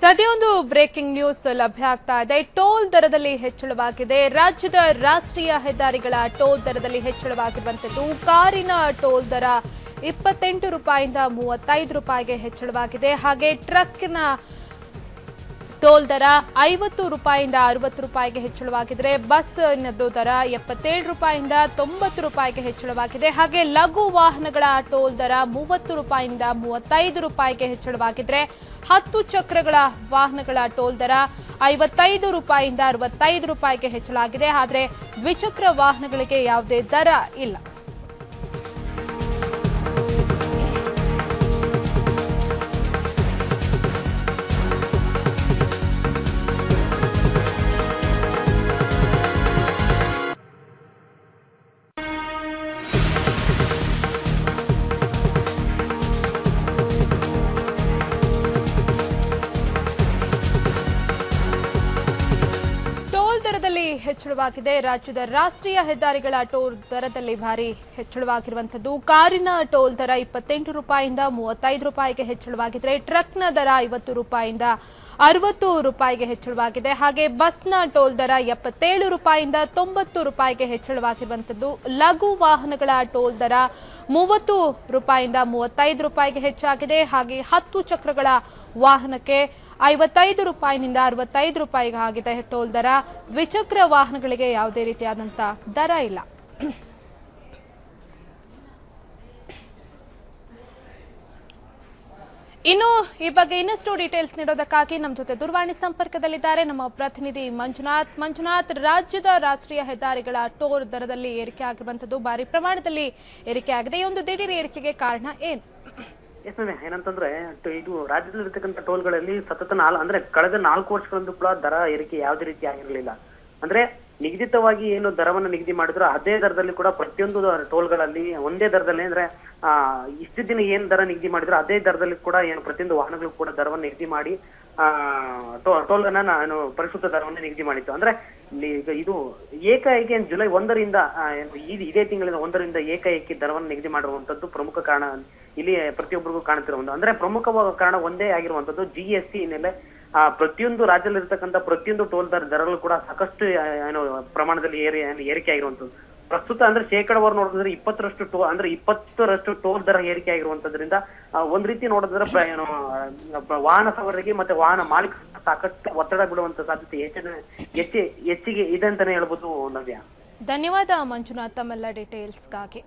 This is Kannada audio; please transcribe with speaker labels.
Speaker 1: ಸದ್ಯೊಂದು ಬ್ರೇಕಿಂಗ್ ನ್ಯೂಸ್ ಲಭ್ಯ ಆಗ್ತಾ ಇದೆ. ಟೋಲ್ ದರದಲ್ಲಿ ಹೆಚ್ಚಳವಾಗಿದೆ. ರಾಜ್ಯದ ರಾಷ್ಟ್ರೀಯ ಹೆದ್ದಾರಿಗಳ ಟೋಲ್ ದರದಲ್ಲಿ ಹೆಚ್ಚಳವಾಗಿರುವಂತದ್ದು. ಕಾರಿನ ಟೋಲ್ ದರ 28 ರೂಪಾಯಿಯಿಂದ 35 ರೂಪಾಯಿಗೆ ಹೆಚ್ಚಳವಾಗಿದೆ. ಹಾಗೆ ಟ್ರಕ್ನ ಟೋಲ್ ದರ 50 ರೂಪಾಯಿಯಿಂದ 60 ರೂಪಾಯಿಗೆ ಹೆಚ್ಚಳವಾಗಿದ್ರೆ ಬಸ್ನದ್ದು ದರ 77 ರೂಪಾಯಿಯಿಂದ 90 ರೂಪಾಯಿಗೆ ಹೆಚ್ಚಳವಾಗಿದೆ. ಹಾಗೆ ಲಘು ವಾಹನಗಳ ಟೋಲ್ ದರ 30 ರೂಪಾಯಿಯಿಂದ 35 ರೂಪಾಯಿಗೆ ಹೆಚ್ಚಳವಾಗಿದ್ರೆ 10 ಚಕ್ರಗಳ ವಾಹನಗಳ ಟೋಲ್ ದರ 55 ರೂಪಾಯಿಯಿಂದ 65 ರೂಪಾಯಿಗೆ ಹೆಚ್ಚಳಾಗಿದೆ. ಆದರೆ ದ್ವಿಚಕ್ರ ವಾಹನಗಳಿಗೆ ಯಾವುದೇ ದರ ಇಲ್ಲ. ದರದಲ್ಲಿ ಹೆಚ್ಚಳವಾಗಿದೆ. ರಾಜ್ಯದ ರಾಷ್ಟ್ರೀಯ ಹೆದ್ದಾರಿಗಳ ಟೋಲ್ ದರದಲ್ಲಿ ಭಾರಿ ಹೆಚ್ಚಳವಾಗಿರುವಂತದ್ದು. ಕಾರಿನ ಟೋಲ್ ದರ 28 ರೂಪಾಯಿಯಿಂದ 35 ರೂಪಾಯಿಗೆ ಹೆಚ್ಚಳವಾಗಿದ್ರೆ ಟ್ರಕ್ನ ದರ 50 ರೂಪಾಯಿಯಿಂದ 60 ರೂಪಾಯಿಗೆ ಹೆಚ್ಚಳವಾಗಿದೆ. ಹಾಗೆ ಬಸ್ನ ಟೋಲ್ ದರ 77 ರೂಪಾಯಿಯಿಂದ 90 ರೂಪಾಯಿಗೆ ಹೆಚ್ಚಳವಾಗಿರುವಂತದ್ದು. ಲಘು ವಾಹನಗಳ ಟೋಲ್ ದರ 30 ರೂಪಾಯಿಯಿಂದ 35 ರೂಪಾಯಿಗೆ ಹೆಚ್ಚಾಗಿದೆ. ಹಾಗೆ 10 ಚಕ್ರಗಳ ವಾಹನಕ್ಕೆ 55 ರೂಪಾಯಿನಿಂದ 65 ರೂಪಾಯಿಗೆ ಆಗಿದೆ ಟೋಲ್ ದರ. ದ್ವಿಚಕ್ರ ವಾಹನಗಳಿಗೆ ಯಾವುದೇ ರೀತಿಯಾದಂತಹ ದರ ಇಲ್ಲ. ಇನ್ನು ಈ ಬಗ್ಗೆ ಇನ್ನಷ್ಟು ಡೀಟೇಲ್ಸ್ ನೀಡೋದಕ್ಕಾಗಿ ನಮ್ಮ ಜೊತೆ ದೂರವಾಣಿ ಸಂಪರ್ಕದಲ್ಲಿದ್ದಾರೆ ನಮ್ಮ ಪ್ರತಿನಿಧಿ ಮಂಜುನಾಥ್. ರಾಜ್ಯದ ರಾಷ್ಟ್ರೀಯ ಹೆದ್ದಾರಿಗಳ ಟೋಲ್ ದರದಲ್ಲಿ ಏರಿಕೆ ಆಗಿರುವಂತದ್ದು ಭಾರಿ ಪ್ರಮಾಣದಲ್ಲಿ ಏರಿಕೆ ಆಗಿದೆ. ಈ ಒಂದು ದಿಢೀರ್ ಏರಿಕೆಗೆ ಕಾರಣ ಏನು?
Speaker 2: ಏನಂತಂದ್ರೆ ಇದು ರಾಜ್ಯದಲ್ಲಿ ಇರ್ತಕ್ಕಂಥ ಟೋಲ್ಗಳಲ್ಲಿ ಸತತ ಅಂದ್ರೆ ಕಳೆದ 4 ವರ್ಷಗಳಿಂದ ಕೂಡ ದರ ಏರಿಕೆ ಯಾವುದೇ ರೀತಿ ಆಗಿರಲಿಲ್ಲ. ಅಂದ್ರೆ ನಿಗದಿತವಾಗಿ ಏನು ದರವನ್ನು ನಿಗದಿ ಮಾಡಿದ್ರು ಅದೇ ದರದಲ್ಲಿ ಕೂಡ ಪ್ರತಿಯೊಂದು ಟೋಲ್ಗಳಲ್ಲಿ ಒಂದೇ ದರದಲ್ಲಿ ಅಂದ್ರೆ ಇಷ್ಟು ದಿನ ಏನ್ ದರ ನಿಗದಿ ಮಾಡಿದ್ರು ಅದೇ ದರದಲ್ಲಿ ಕೂಡ ಏನು ಪ್ರತಿಯೊಂದು ವಾಹನಗಳು ಕೂಡ ದರವನ್ನು ನಿಗದಿ ಮಾಡಿ ಟೋಲ್ ಅನ್ನ ನಾನು ಪರಿಶುದ್ಧ ದರವನ್ನು ನಿಗದಿ ಮಾಡಿತ್ತು. ಅಂದ್ರೆ ಇದು ಏಕಾಏಕಿ ಜುಲೈ 1ರಿಂದ ಇದೇ ತಿಂಗಳಿನ 1ರಿಂದ ಏಕಾಏಕಿ ದರವನ್ನು ನಿಗದಿ ಮಾಡಿರುವಂತದ್ದು ಪ್ರಮುಖ ಕಾರಣ ಇಲ್ಲಿ ಪ್ರತಿಯೊಬ್ಬರಿಗೂ ಕಾಣುತ್ತಿರುವಂತ. ಅಂದ್ರೆ ಪ್ರಮುಖ ಕಾರಣ ಒಂದೇ ಆಗಿರುವಂತದ್ದು GST ಮೇಲೆ ಪ್ರತಿಯೊಂದು ರಾಜ್ಯದಲ್ಲಿ ಇರ್ತಕ್ಕಂಥ ಪ್ರತಿಯೊಂದು ಟೋಲ್ ದರಗಳು ಕೂಡ ಸಾಕಷ್ಟು ಏನು ಪ್ರಮಾಣದಲ್ಲಿ ಏರಿಕೆ ಆಗಿರುವಂತದ್ದು. ಪ್ರಸ್ತುತ ಅಂದ್ರೆ ಶೇಕಡವಾರು ನೋಡಿದ್ರೆ 20% ಟೋಲ್ ದರ ಏರಿಕೆ ಆಗಿರುವಂತದ್ರಿಂದ ಒಂದ್ ರೀತಿ ನೋಡಿದ್ರೆ ವಾಹನ ಸವಾರರಿಗೆ ಮತ್ತೆ ವಾಹನ ಮಾಲೀಕ ಸಾಕಷ್ಟು ಒತ್ತಡ ಬೀಳುವಂತ ಸಾಧ್ಯತೆ ಹೆಚ್ಚಿಗೆ ಇದೆ ಅಂತಾನೆ ಹೇಳ್ಬೋದು. ನವ್ಯ,
Speaker 1: ಧನ್ಯವಾದ ಮಂಜುನಾಥ್ ತಮ್ಮೆಲ್ಲ ಡೀಟೇಲ್ಸ್ಗಾಗಿ.